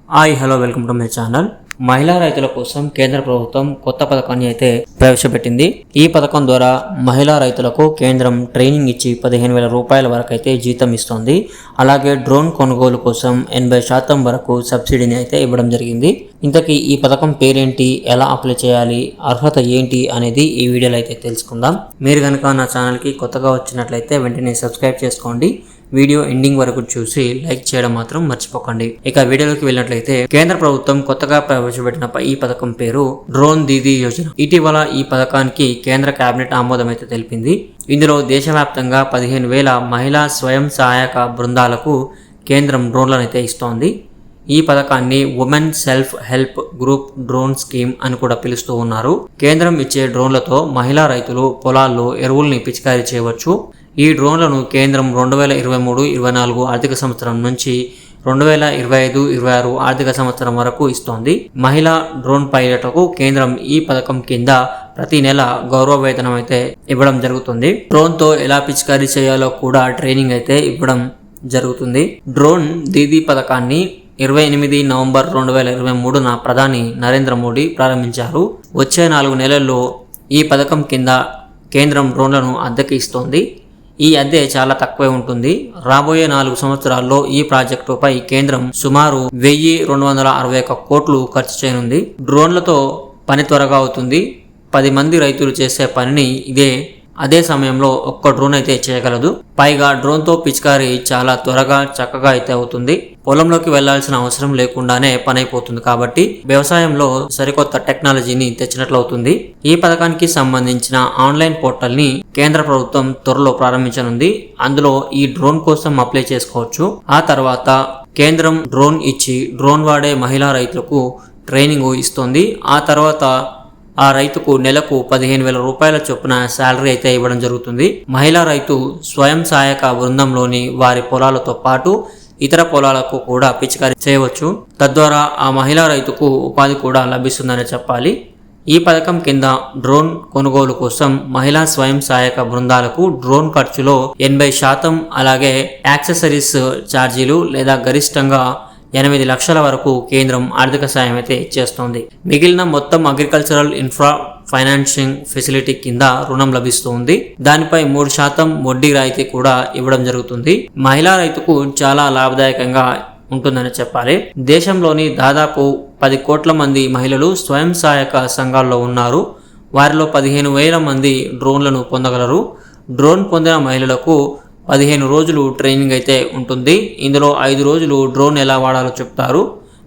Hello welcome to my channel. మహిళా రైతుల కోసం కేంద్ర ప్రభుత్వం కొత్త పథకాన్ని అయితే ప్రవేశపెట్టింది. ఈ పథకం ద్వారా మహిళా రైతులకు కేంద్రం ట్రైనింగ్ ఇచ్చి 15,000 రూపాయల వరకు అయితే జీతం ఇస్తోంది. అలాగే డ్రోన్ కొనుగోలు కోసం 80% వరకు సబ్సిడీని అయితే ఇవ్వడం జరిగింది. ఇంతకీ ఈ పథకం పేరేంటి, ఎలా అప్లై చేయాలి, అర్హత ఏంటి అనేది ఈ వీడియోలో అయితే తెలుసుకుందాం. మీరు కనుక నా ఛానల్కి కొత్తగా వచ్చినట్లయితే వెంటనే సబ్స్క్రైబ్ చేసుకోండి. వీడియో ఎండింగ్ వరకు చూసి లైక్ చేయడం మాత్రం మర్చిపోకండి. ఇక వీడియోలోకి వెళ్ళినట్లయితే కేంద్ర ప్రభుత్వం కొత్తగా ప్రవేశపెట్టిన ఈ పథకం పేరు డ్రోన్ దీదీ యోజన. ఇటీవల ఈ పథకానికి కేంద్ర కేబినెట్ ఆమోదం అయితే తెలిపింది. ఇందులో దేశవ్యాప్తంగా 15,000 మహిళా స్వయం సహాయక బృందాలకు కేంద్రం డ్రోన్లను అయితే ఇస్తోంది. ఈ పథకాన్ని women self help group drone scheme అని కూడా పిలుస్తూ ఉన్నారు. కేంద్రం ఇచ్చే డ్రోన్లతో మహిళా రైతులు పొలాల్లో ఎరువుల్ని పిచికారీ చేయవచ్చు. ఈ డ్రోన్లను కేంద్రం 2023-24 ఆర్థిక సంవత్సరం నుంచి 2025-26 ఆర్థిక సంవత్సరం వరకు ఇస్తోంది. మహిళా డ్రోన్ పైలట్లకు కేంద్రం ఈ పథకం కింద ప్రతి నెల గౌరవ వేతనం అయితే ఇవ్వడం జరుగుతుంది. డ్రోన్తో ఎలా పిచికారీ చేయాలో కూడా ట్రైనింగ్ అయితే ఇవ్వడం జరుగుతుంది. డ్రోన్ దీదీ పథకాన్ని 28 నవంబర్ 2023న ప్రధాని నరేంద్ర మోడీ ప్రారంభించారు. వచ్చే 4 నెలల్లో ఈ పథకం కింద కేంద్రం డ్రోన్లను అద్దెకి ఇస్తోంది. ఈ అద్దె చాలా తక్కువే ఉంటుంది. రాబోయే 4 సంవత్సరాల్లో ఈ ప్రాజెక్టుపై కేంద్రం సుమారు 1,261 కోట్లు ఖర్చు చేయనుంది. డ్రోన్లతో పని త్వరగా అవుతుంది. 10 మంది రైతులు చేసే పనిని అదే సమయంలో ఒక్క డ్రోన్ అయితే చేయగలదు. పైగా డ్రోన్తో పిచికారీ చాలా త్వరగా చక్కగా అయితే అవుతుంది. పొలంలోకి వెళ్లాల్సిన అవసరం లేకుండానే పని అయిపోతుంది. కాబట్టి వ్యవసాయంలో సరికొత్త టెక్నాలజీని తెచ్చినట్లు అవుతుంది. ఈ పథకానికి సంబంధించిన ఆన్లైన్ పోర్టల్ ని కేంద్ర ప్రభుత్వం త్వరలో ప్రారంభించనుంది. అందులో ఈ డ్రోన్ కోసం అప్లై చేసుకోవచ్చు. ఆ తర్వాత కేంద్రం డ్రోన్ ఇచ్చి డ్రోన్ వాడే మహిళా రైతులకు ట్రైనింగ్ ఇస్తుంది. ఆ తర్వాత ఆ రైతుకు నెలకు 15,000 రూపాయల చొప్పున శాలరీ అయితే ఇవ్వడం జరుగుతుంది. మహిళా రైతు స్వయం సహాయక బృందంలోని వారి పొలాలతో పాటు ఇతర పొలాలకు కూడా పిచికారీ చేయవచ్చు. తద్వారా ఆ మహిళా రైతుకు ఉపాధి కూడా లభిస్తుందని చెప్పాలి. ఈ పథకం కింద డ్రోన్ కొనుగోలు కోసం మహిళా స్వయం సహాయక బృందాలకు డ్రోన్ ఖర్చులో 80%, అలాగే యాక్సెసరీస్ ఛార్జీలు లేదా గరిష్టంగా 8 లక్షల వరకు కేంద్రం ఆర్థిక సాయం అయితే చేస్తోంది. మిగిలిన మొత్తం అగ్రికల్చరల్ ఇన్ఫ్రా ఫైనాన్సింగ్ ఫెసిలిటీ కింద రుణం లభిస్తుంది. దానిపై 3% వడ్డీ రాయితీ కూడా ఇవ్వడం జరుగుతుంది. మహిళా రైతుకు చాలా లాభదాయకంగా ఉంటుందని చెప్పాలి. దేశంలోని దాదాపు 10 కోట్ల మంది మహిళలు స్వయం సహాయక సంఘాల్లో ఉన్నారు. వారిలో 15,000 మంది డ్రోన్లను పొందగలరు. డ్రోన్ పొందిన మహిళలకు 15 రోజులు ట్రైనింగ్ అయితే ఉంటుంది. ఇందులో 5 రోజులు డ్రోన్ ఎలా వాడాలో చెప్తారు.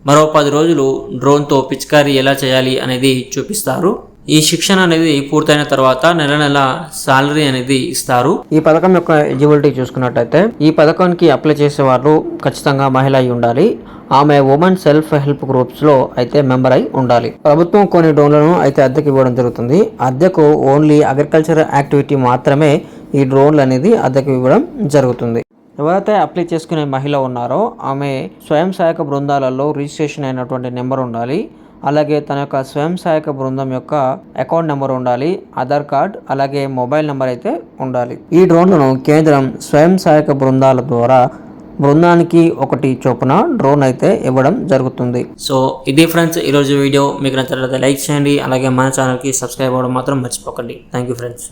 మరో 10 రోజులు డ్రోన్తో పిచికారీ ఎలా చేయాలి అనేది చూపిస్తారు. ఈ శిక్షణ అనేది పూర్తయిన తర్వాత నెల సాలరీ అనేది ఇస్తారు. ఈ పథకం యొక్క ఎలిజిబిలిటీ చూసుకున్నట్టయితే ఈ పథకానికి అప్లై చేసే వాళ్ళు ఖచ్చితంగా మహిళ అయి ఉండాలి. ఆమె ఉమెన్ సెల్ఫ్ హెల్ప్ గ్రూప్స్ లో అయితే మెంబర్ అయి ఉండాలి. ప్రభుత్వం కొన్ని డ్రోన్లను అయితే అద్దెకు ఇవ్వడం జరుగుతుంది. అద్దెకు ఓన్లీ అగ్రికల్చర్ యాక్టివిటీ మాత్రమే ఈ డ్రోన్లు అనేది అద్దెకు ఇవ్వడం జరుగుతుంది. ఎవరైతే అప్లై చేసుకునే మహిళ ఉన్నారో ఆమె స్వయం సహాయక బృందాలలో రిజిస్ట్రేషన్ అయినటువంటి నెంబర్ ఉండాలి. అలాగే తన యొక్క స్వయం సహాయక బృందం యొక్క అకౌంట్ నెంబర్ ఉండాలి, ఆధార్ కార్డ్, అలాగే మొబైల్ నెంబర్ అయితే ఉండాలి. ఈ డ్రోన్లను కేంద్రం స్వయం సహాయక బృందాల ద్వారా బృందానికి 1 చొప్పున డ్రోన్ అయితే ఇవ్వడం జరుగుతుంది. సో ఇది ఫ్రెండ్స్ ఈరోజు వీడియో. మీకు నచ్చినట్లయితే లైక్ చేయండి. అలాగే మన ఛానల్కి సబ్స్క్రైబ్ అవ్వడం మాత్రం మర్చిపోకండి. Thank you friends.